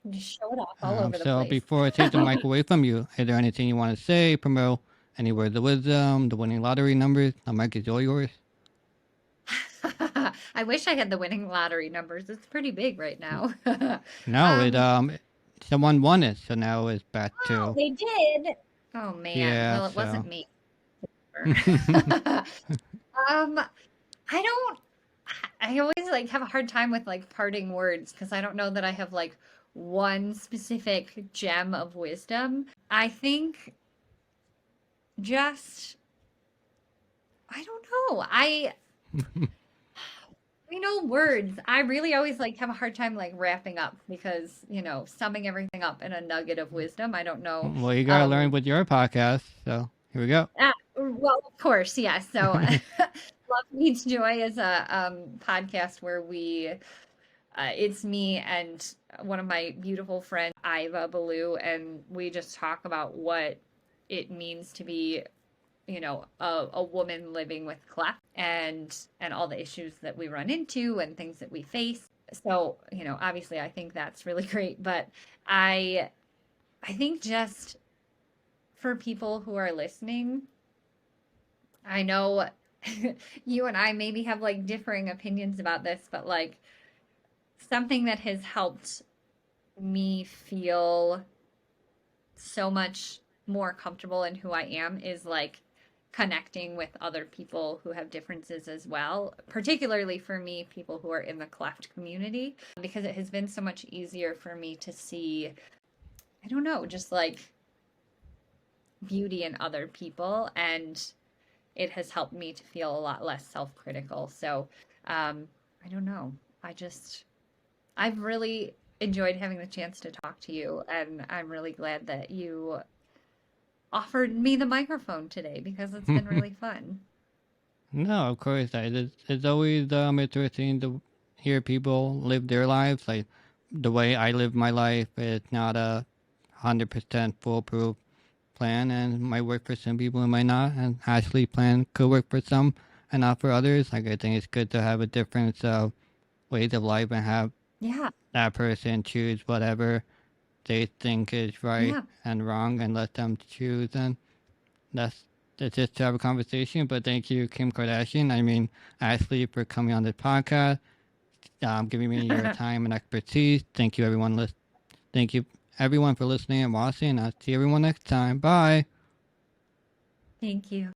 you just show it off all over the So place. before I take the mic away from you, is there anything you want to say, promote any words of wisdom, the winning lottery numbers? The mic is all yours. I wish I had the winning lottery numbers. It's pretty big right now. No, um, someone won it, so now it's back oh, to they did. Oh man. yeah. Well, it So wasn't me. Um, I don't I always like have a hard time with like parting words because I don't know that I have like one specific gem of wisdom. I think just I don't know. I know words. I really always like have a hard time like wrapping up because, summing everything up in a nugget of wisdom. I don't know. well, you gotta learn with your podcast. So here we go. Well, of course, yes. So Love Meets Joy is a podcast where it's me and one of my beautiful friends, Iva Ballou, and we just talk about what it means to be, a woman living with cleft and all the issues that we run into and things that we face. So, obviously I think that's really great, but I I think just for people who are listening, I know you and I maybe have like differing opinions about this, but like something that has helped me feel so much more comfortable in who I am is like connecting with other people who have differences as well, particularly for me, people who are in the cleft community, because it has been so much easier for me to see, I don't know, just like beauty in other people. And it has helped me to feel a lot less self-critical. So, I don't know. I've really enjoyed having the chance to talk to you, and I'm really glad that you offered me the microphone today because it's been really fun. No, of course. It's always interesting to hear people live their lives. Like the way I live my life is not 100% foolproof plan, and it might work for some people, it might not. And Ashley plan could work for some and not for others. Like I think it's good to have a difference of ways of life and have Yeah, that person choose whatever they think is right yeah. and wrong, and let them choose. And that's it's just to have a conversation. But thank you, Kim Kardashian. I mean, Ashley, for coming on this podcast, giving me your time and expertise. Thank you, everyone. Thank you, everyone, for listening and watching. I'll see everyone next time. Bye. Thank you.